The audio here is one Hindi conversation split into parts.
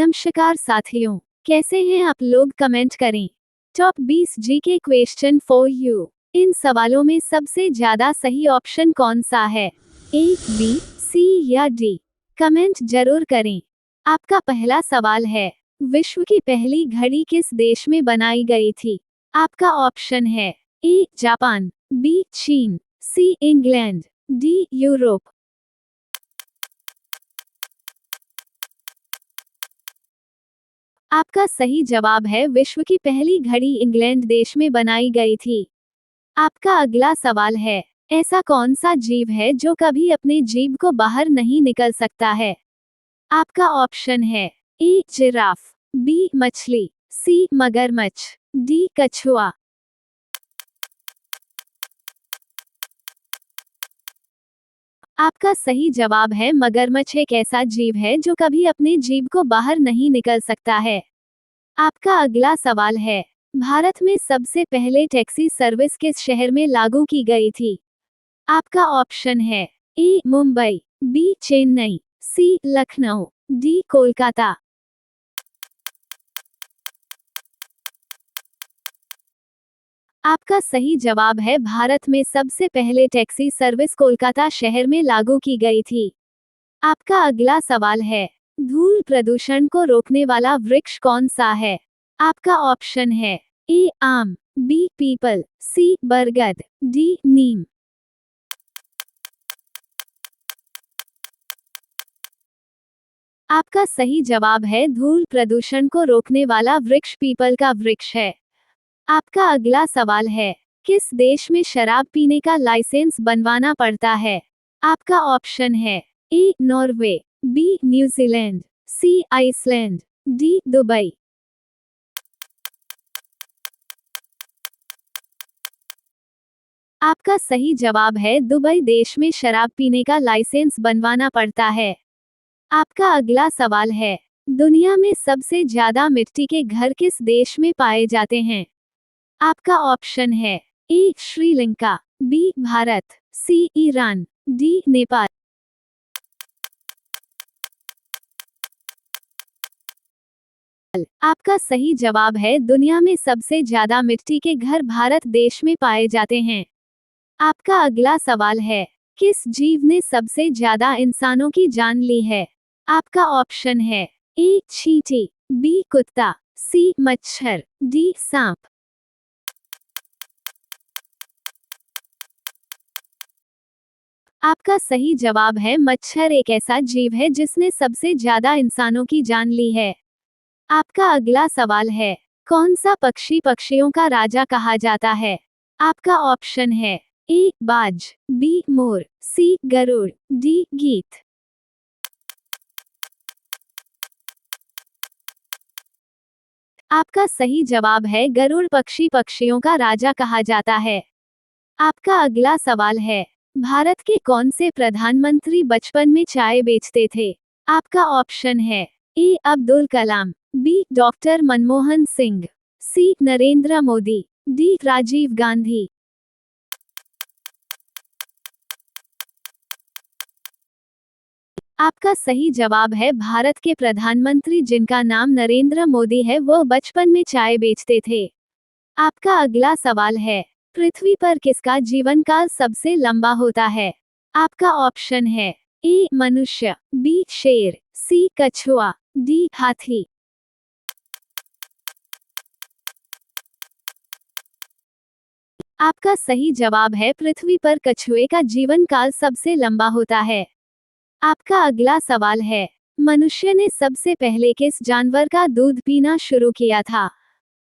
नमस्कार साथियों, कैसे हैं आप लोग, कमेंट करें। Top 20 GK question for you. इन सवालों में सबसे ज्यादा सही ऑप्शन कौन सा है? ए, बी, सी या डी? कमेंट जरूर करें। आपका पहला सवाल है, विश्व की पहली घड़ी किस देश में बनाई गई थी? आपका ऑप्शन है ए, जापान, बी, चीन, सी, इंग्लैंड, डी, यूरोप। आपका सही जवाब है विश्व की पहली घड़ी इंग्लैंड देश में बनाई गई थी। आपका अगला सवाल है, ऐसा कौन सा जीव है जो कभी अपने जीभ को बाहर नहीं निकल सकता है? आपका ऑप्शन है ए, जिराफ, बी, मछली, सी, मगरमच्छ, डी, कछुआ। आपका सही जवाब है मगरमच्छ एक ऐसा जीव है जो कभी अपने जीभ को बाहर नहीं निकल सकता है। आपका अगला सवाल है, भारत में सबसे पहले टैक्सी सर्विस किस शहर में लागू की गई थी? आपका ऑप्शन है ए, मुंबई, बी, चेन्नई, सी, लखनऊ, डी, कोलकाता। आपका सही जवाब है भारत में सबसे पहले टैक्सी सर्विस कोलकाता शहर में लागू की गई थी। आपका अगला सवाल है, धूल प्रदूषण को रोकने वाला वृक्ष कौन सा है? आपका ऑप्शन है ए, आम, बी, पीपल, सी, बरगद, डी, नीम। आपका सही जवाब है धूल प्रदूषण को रोकने वाला वृक्ष पीपल का वृक्ष है। आपका अगला सवाल है, किस देश में शराब पीने का लाइसेंस बनवाना पड़ता है? आपका ऑप्शन है ए, नॉर्वे, बी, न्यूजीलैंड, सी, आइसलैंड, डी, दुबई। आपका सही जवाब है दुबई देश में शराब पीने का लाइसेंस बनवाना पड़ता है। आपका अगला सवाल है, दुनिया में सबसे ज्यादा मिट्टी के घर किस देश में पाए जाते हैं? आपका ऑप्शन है ए, श्रीलंका, बी, भारत, सी, ईरान, डी, नेपाल। आपका सही जवाब है दुनिया में सबसे ज्यादा मिट्टी के घर भारत देश में पाए जाते हैं। आपका अगला सवाल है, किस जीव ने सबसे ज्यादा इंसानों की जान ली है? आपका ऑप्शन है ए, चींटी, बी, कुत्ता, सी, मच्छर, डी, सांप। आपका सही जवाब है मच्छर एक ऐसा जीव है जिसने सबसे ज्यादा इंसानों की जान ली है। आपका अगला सवाल है, कौन सा पक्षी पक्षियों का राजा कहा जाता है? आपका ऑप्शन है ए, बाज, बी, मोर, सी, गरुड़, डी, गीत। आपका सही जवाब है गरुड़ पक्षी पक्षियों का राजा कहा जाता है। आपका अगला सवाल है, भारत के कौन से प्रधानमंत्री बचपन में चाय बेचते थे? आपका ऑप्शन है ए, अब्दुल कलाम, बी, डॉक्टर मनमोहन सिंह, सी, नरेंद्र मोदी, डी, राजीव गांधी। आपका सही जवाब है भारत के प्रधानमंत्री जिनका नाम नरेंद्र मोदी है वो बचपन में चाय बेचते थे। आपका अगला सवाल है, पृथ्वी पर किसका जीवन काल सबसे लंबा होता है? आपका ऑप्शन है ए, मनुष्य, बी, शेर, सी, कछुआ, डी, हाथी। आपका सही जवाब है पृथ्वी पर कछुए का जीवन काल सबसे लंबा होता है। आपका अगला सवाल है, मनुष्य ने सबसे पहले किस जानवर का दूध पीना शुरू किया था?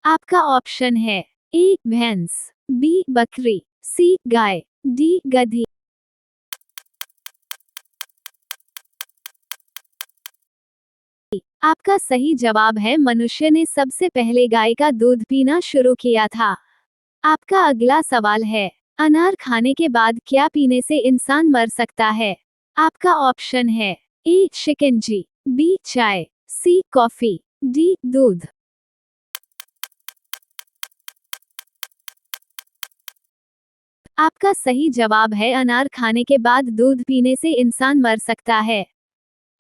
आपका ऑप्शन है ए, भैंस, बी, बकरी, सी, गाय, डी, गधी। आपका सही जवाब है मनुष्य ने सबसे पहले गाय का दूध पीना शुरू किया था। आपका अगला सवाल है, अनार खाने के बाद क्या पीने से इंसान मर सकता है? आपका ऑप्शन है ए, शिकंजी, बी, चाय, सी, कॉफी, डी, दूध। आपका सही जवाब है अनार खाने के बाद दूध पीने से इंसान मर सकता है।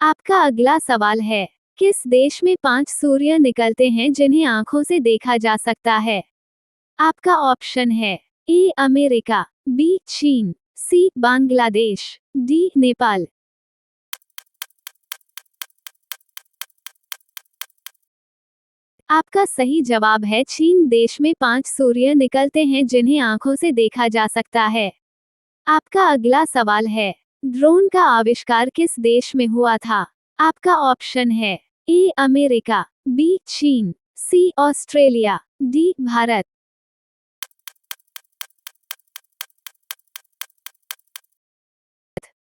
आपका अगला सवाल है, किस देश में 5 सूर्य निकलते हैं जिन्हें आंखों से देखा जा सकता है? आपका ऑप्शन है ए अमेरिका, बी चीन, सी बांग्लादेश, डी नेपाल। आपका सही जवाब है चीन देश में 5 सूर्य निकलते हैं जिन्हें आंखों से देखा जा सकता है। आपका अगला सवाल है, ड्रोन का आविष्कार किस देश में हुआ था? आपका ऑप्शन है ए अमेरिका, बी चीन, सी ऑस्ट्रेलिया, डी भारत।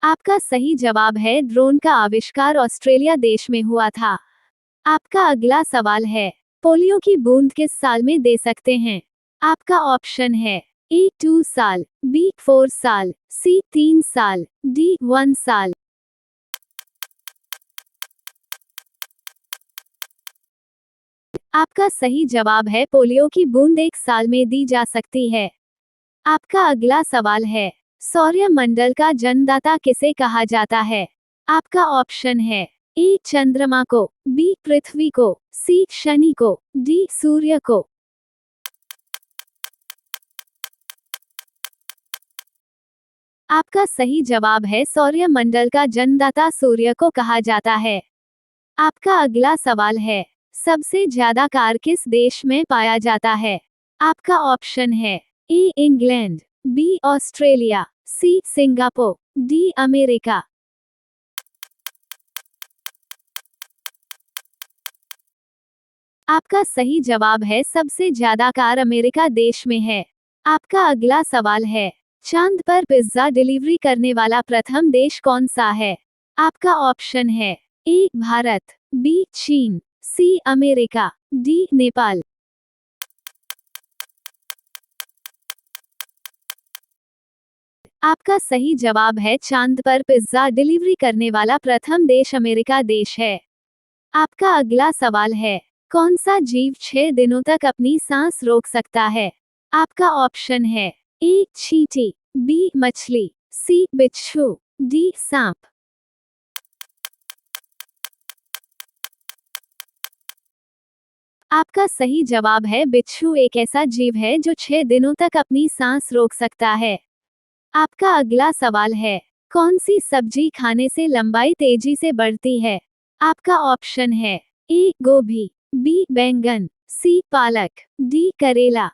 आपका सही जवाब है ड्रोन का आविष्कार ऑस्ट्रेलिया देश में हुआ था। आपका अगला सवाल है, पोलियो की बूंद किस साल में दे सकते हैं? आपका ऑप्शन है ए 2 साल, बी 4 साल, सी 3 साल, डी 1 साल। आपका सही जवाब है पोलियो की बूंद 1 साल में दी जा सकती है। आपका अगला सवाल है, सौर्य मंडल का जन्मदाता किसे कहा जाता है? आपका ऑप्शन है ए चंद्रमा को, बी पृथ्वी को, सी शनि को, डी सूर्य को। आपका सही जवाब है सौर्य मंडल का जन्मदाता सूर्य को कहा जाता है। आपका अगला सवाल है, सबसे ज्यादा कार किस देश में पाया जाता है? आपका ऑप्शन है A England, B Australia, C Singapore, D America. आपका सही जवाब है सबसे ज्यादा कार अमेरिका देश में है। आपका अगला सवाल है, चांद पर पिज्जा डिलीवरी करने वाला प्रथम देश कौन सा है? आपका ऑप्शन है ए भारत, बी चीन, सी अमेरिका, डी नेपाल। आपका सही जवाब है चांद पर पिज्जा डिलीवरी करने वाला प्रथम देश अमेरिका देश है। आपका अगला सवाल है, कौन सा जीव 6 दिनों तक अपनी सांस रोक सकता है? आपका ऑप्शन है ए चींटी, बी मछली, सी बिच्छू, डी सांप। आपका सही जवाब है बिच्छू एक ऐसा जीव है जो 6 दिनों तक अपनी सांस रोक सकता है। आपका अगला सवाल है, कौन सी सब्जी खाने से लंबाई तेजी से बढ़ती है? आपका ऑप्शन है ए गोभी, बी बैंगन, सी पालक, डी करेला।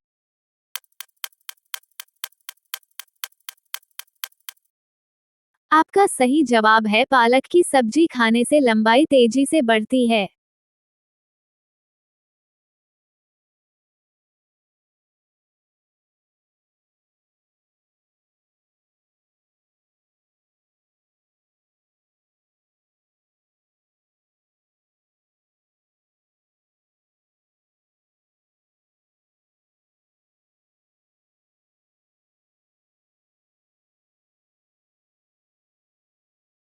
आपका सही जवाब है पालक की सब्जी खाने से लंबाई तेजी से बढ़ती है।